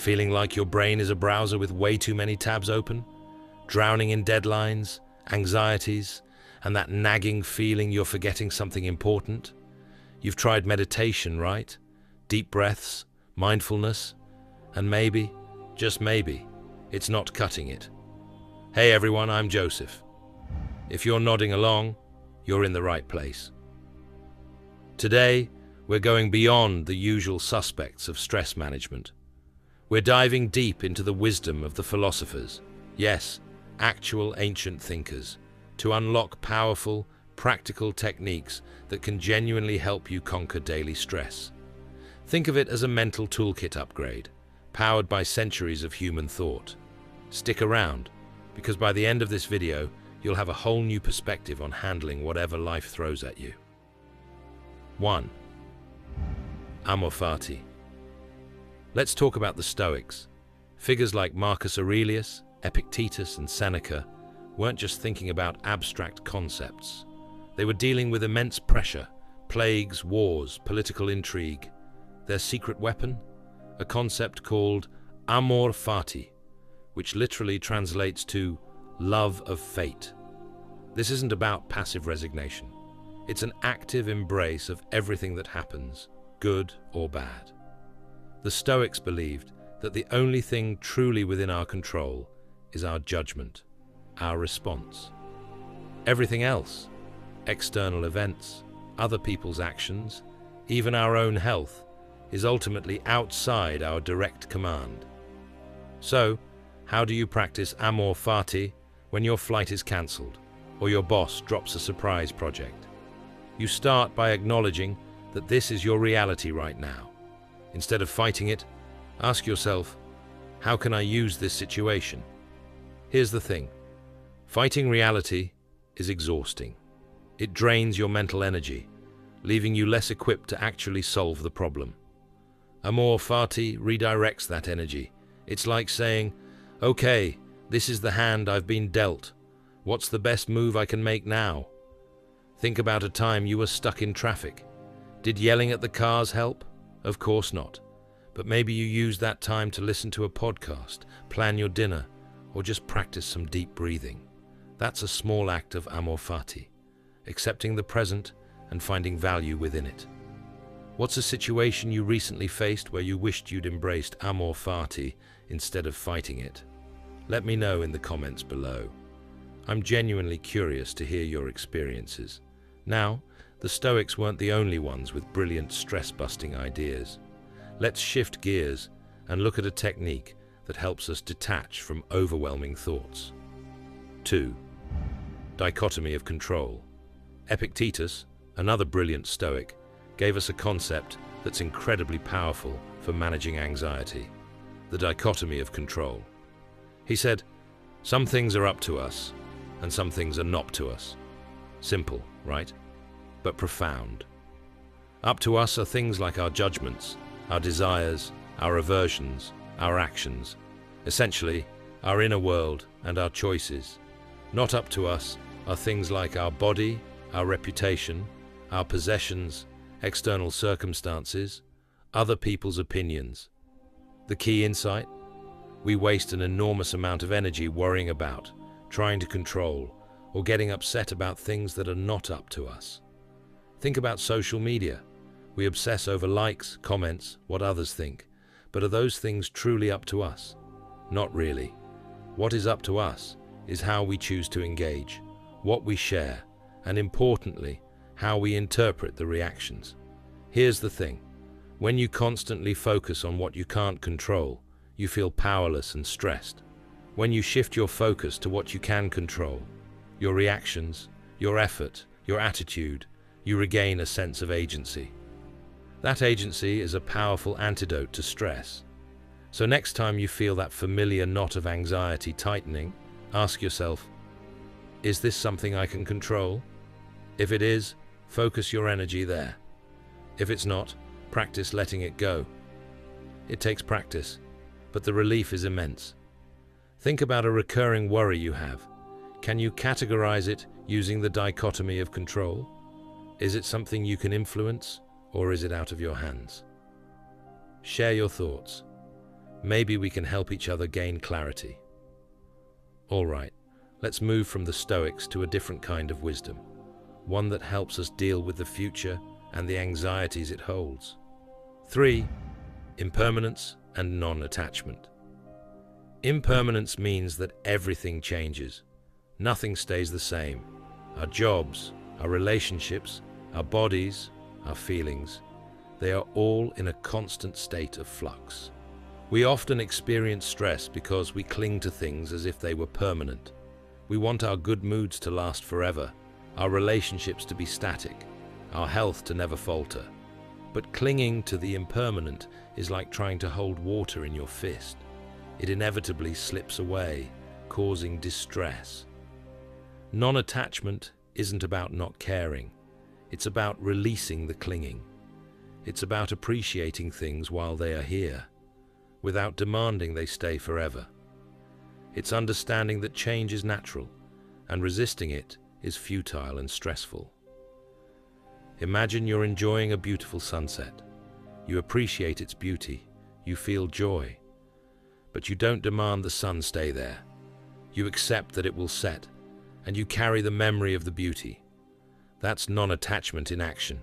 Feeling like your brain is a browser with way too many tabs open? Drowning in deadlines, anxieties, and that nagging feeling you're forgetting something important? You've tried meditation, right? Deep breaths, mindfulness, and maybe, just maybe, it's not cutting it. Hey everyone, I'm Joseph. If you're nodding along, you're in the right place. Today, we're going beyond the usual suspects of stress management. We're diving deep into the wisdom of the philosophers, yes, actual ancient thinkers, to unlock powerful, practical techniques that can genuinely help you conquer daily stress. Think of it as a mental toolkit upgrade, powered by centuries of human thought. Stick around, because by the end of this video, you'll have a whole new perspective on handling whatever life throws at you. 1. Amor Fati. Let's talk about the Stoics. Figures like Marcus Aurelius, Epictetus, and Seneca weren't just thinking about abstract concepts. They were dealing with immense pressure, plagues, wars, political intrigue. Their secret weapon? A concept called Amor Fati, which literally translates to love of fate. This isn't about passive resignation. It's an active embrace of everything that happens, good or bad. The Stoics believed that the only thing truly within our control is our judgment, our response. Everything else, external events, other people's actions, even our own health, is ultimately outside our direct command. So, how do you practice Amor Fati when your flight is cancelled or your boss drops a surprise project? You start by acknowledging that this is your reality right now. Instead of fighting it, ask yourself, how can I use this situation? Here's the thing. Fighting reality is exhausting. It drains your mental energy, leaving you less equipped to actually solve the problem. Amor Fati redirects that energy. It's like saying, okay, this is the hand I've been dealt. What's the best move I can make now? Think about a time you were stuck in traffic. Did yelling at the cars help? Of course not. But maybe you used that time to listen to a podcast, plan your dinner, or just practice some deep breathing. That's a small act of Amor Fati, accepting the present and finding value within it. What's a situation you recently faced where you wished you'd embraced Amor Fati instead of fighting it? Let me know in the comments below. I'm genuinely curious to hear your experiences. Now, the Stoics weren't the only ones with brilliant stress-busting ideas. Let's shift gears and look at a technique that helps us detach from overwhelming thoughts. 2. Dichotomy of Control. Epictetus, another brilliant Stoic, gave us a concept that's incredibly powerful for managing anxiety: the dichotomy of control. He said, some things are up to us, and some things are not to us. Simple, right? But profound. Up to us are things like our judgments, our desires, our aversions, our actions, essentially, our inner world and our choices. Not up to us are things like our body, our reputation, our possessions, external circumstances, other people's opinions. The key insight? We waste an enormous amount of energy worrying about, trying to control, or getting upset about things that are not up to us. Think about social media. We obsess over likes, comments, what others think. But are those things truly up to us? Not really. What is up to us is how we choose to engage, what we share, and importantly, how we interpret the reactions. Here's the thing. When you constantly focus on what you can't control, you feel powerless and stressed. When you shift your focus to what you can control, your reactions, your effort, your attitude, you regain a sense of agency. That agency is a powerful antidote to stress. So next time you feel that familiar knot of anxiety tightening, ask yourself, is this something I can control? If it is, focus your energy there. If it's not, practice letting it go. It takes practice, but the relief is immense. Think about a recurring worry you have. Can you categorize it using the dichotomy of control? Is it something you can influence, or is it out of your hands? Share your thoughts. maybe we can help each other gain clarity. All right, let's move from the Stoics to a different kind of wisdom, one that helps us deal with the future and the anxieties it holds. 3. Impermanence and non-attachment. Impermanence means that everything changes. Nothing stays the same. Our jobs, our relationships, our bodies, our feelings, they are all in a constant state of flux. We often experience stress because we cling to things as if they were permanent. We want our good moods to last forever, our relationships to be static, our health to never falter. But clinging to the impermanent is like trying to hold water in your fist. It inevitably slips away, causing distress. Non-attachment isn't about not caring. It's about releasing the clinging. It's about appreciating things while they are here, without demanding they stay forever. It's understanding that change is natural, and resisting it is futile and stressful. Imagine you're enjoying a beautiful sunset. You appreciate its beauty, you feel joy, but you don't demand the sun stay there. You accept that it will set, and you carry the memory of the beauty. That's non-attachment in action.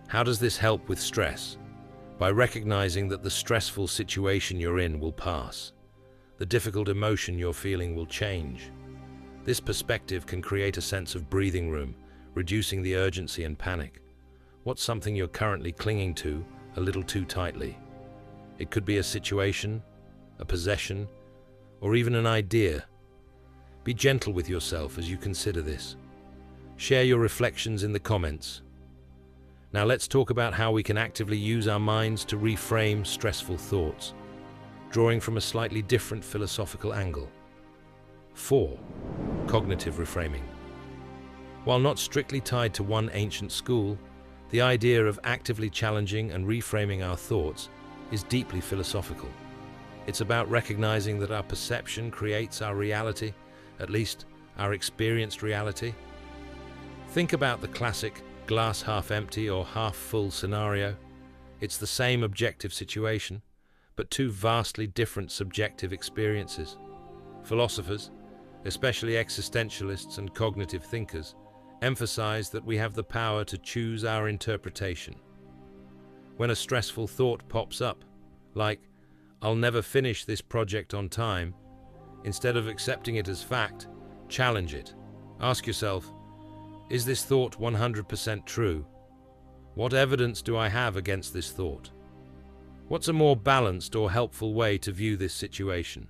How does this help with stress? By recognizing that the stressful situation you're in will pass. The difficult emotion you're feeling will change. This perspective can create a sense of breathing room, reducing the urgency and panic. What's something you're currently clinging to a little too tightly? It could be a situation, a possession, or even an idea. Be gentle with yourself as you consider this. Share your reflections in the comments. Now let's talk about how we can actively use our minds to reframe stressful thoughts, drawing from a slightly different philosophical angle. 4. Cognitive reframing. While not strictly tied to one ancient school, the idea of actively challenging and reframing our thoughts is deeply philosophical. It's about recognizing that our perception creates our reality, at least our experienced reality. Think about the classic glass half empty or half full scenario. It's the same objective situation, but two vastly different subjective experiences. Philosophers, especially existentialists and cognitive thinkers, emphasize that we have the power to choose our interpretation. When a stressful thought pops up, like, "I'll never finish this project on time," instead of accepting it as fact, challenge it. Ask yourself, is this thought 100% true? What evidence do I have against this thought? What's a more balanced or helpful way to view this situation?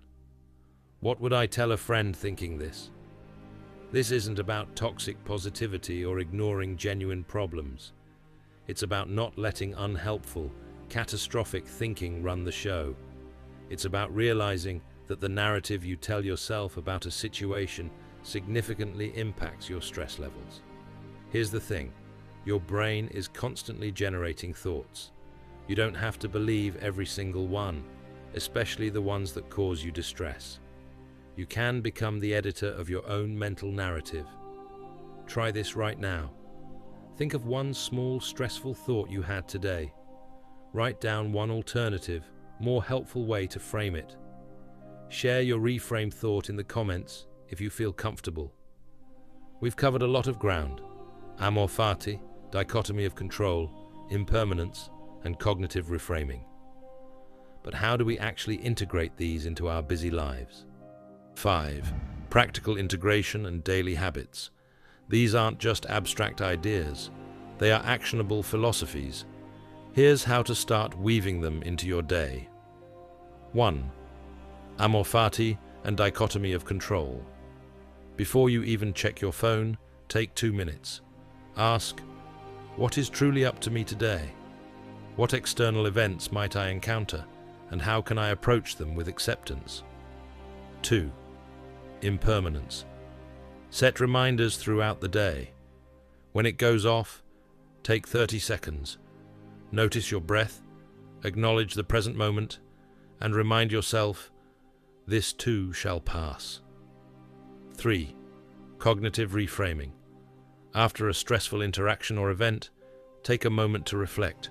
What would I tell a friend thinking this? This isn't about toxic positivity or ignoring genuine problems. It's about not letting unhelpful, catastrophic thinking run the show. It's about realizing that the narrative you tell yourself about a situation significantly impacts your stress levels. Here's the thing, your brain is constantly generating thoughts. You don't have to believe every single one, especially the ones that cause you distress. You can become the editor of your own mental narrative. Try this right now. Think of one small, stressful thought you had today. Write down one alternative, more helpful way to frame it. Share your reframed thought in the comments if you feel comfortable. We've covered a lot of ground. Amor Fati, Dichotomy of Control, Impermanence, and Cognitive Reframing. But how do we actually integrate these into our busy lives? 5. Practical integration and daily habits. These aren't just abstract ideas. They are actionable philosophies. Here's how to start weaving them into your day. 1. Amor Fati and Dichotomy of Control. Before you even check your phone, take 2 minutes. Ask, what is truly up to me today? What external events might I encounter, and how can I approach them with acceptance? 2. Impermanence. Set reminders throughout the day. When it goes off, take 30 seconds. Notice your breath, acknowledge the present moment, and remind yourself, this too shall pass. 3. Cognitive reframing. After a stressful interaction or event, take a moment to reflect.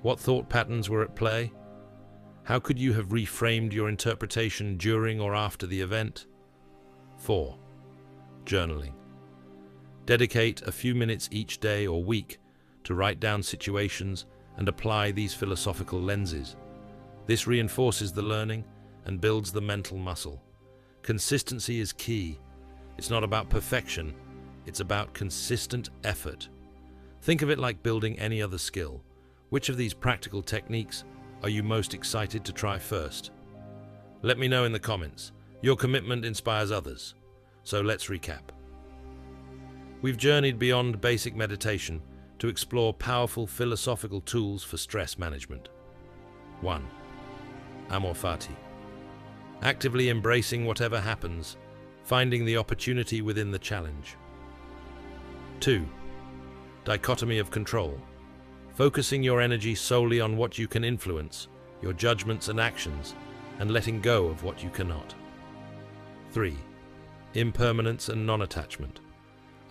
What thought patterns were at play? How could you have reframed your interpretation during or after the event? 4. Journaling. Dedicate a few minutes each day or week to write down situations and apply these philosophical lenses. This reinforces the learning and builds the mental muscle. Consistency is key. It's not about perfection, it's about consistent effort. Think of it like building any other skill. Which of these practical techniques are you most excited to try first? Let me know in the comments. Your commitment inspires others. So let's recap. We've journeyed beyond basic meditation to explore powerful philosophical tools for stress management. 1. Amor Fati. Actively embracing whatever happens, finding the opportunity within the challenge. 2. Dichotomy of Control. Focusing your energy solely on what you can influence, your judgments and actions, and letting go of what you cannot. 3. Impermanence and Non-Attachment.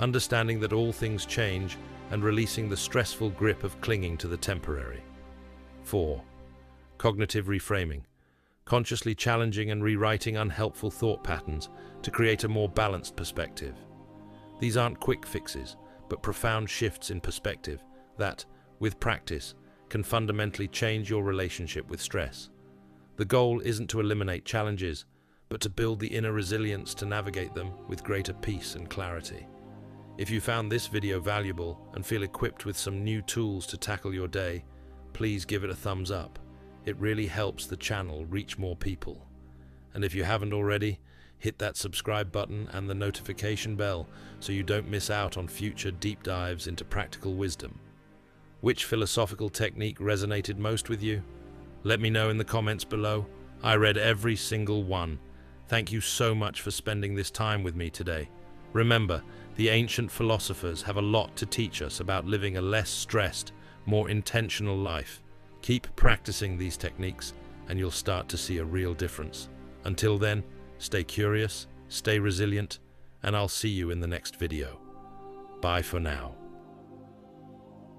Understanding that all things change and releasing the stressful grip of clinging to the temporary. 4. Cognitive reframing. Consciously challenging and rewriting unhelpful thought patterns to create a more balanced perspective. These aren't quick fixes, but profound shifts in perspective that, with practice, can fundamentally change your relationship with stress. The goal isn't to eliminate challenges, but to build the inner resilience to navigate them with greater peace and clarity. If you found this video valuable and feel equipped with some new tools to tackle your day, please give it a thumbs up. It really helps the channel reach more people. And if you haven't already, hit that subscribe button and the notification bell so you don't miss out on future deep dives into practical wisdom. Which philosophical technique resonated most with you? Let me know in the comments below. I read every single one. Thank you so much for spending this time with me today. Remember, the ancient philosophers have a lot to teach us about living a less stressed, more intentional life. Keep practicing these techniques and you'll start to see a real difference. Until then, stay curious, stay resilient, and I'll see you in the next video. Bye for now.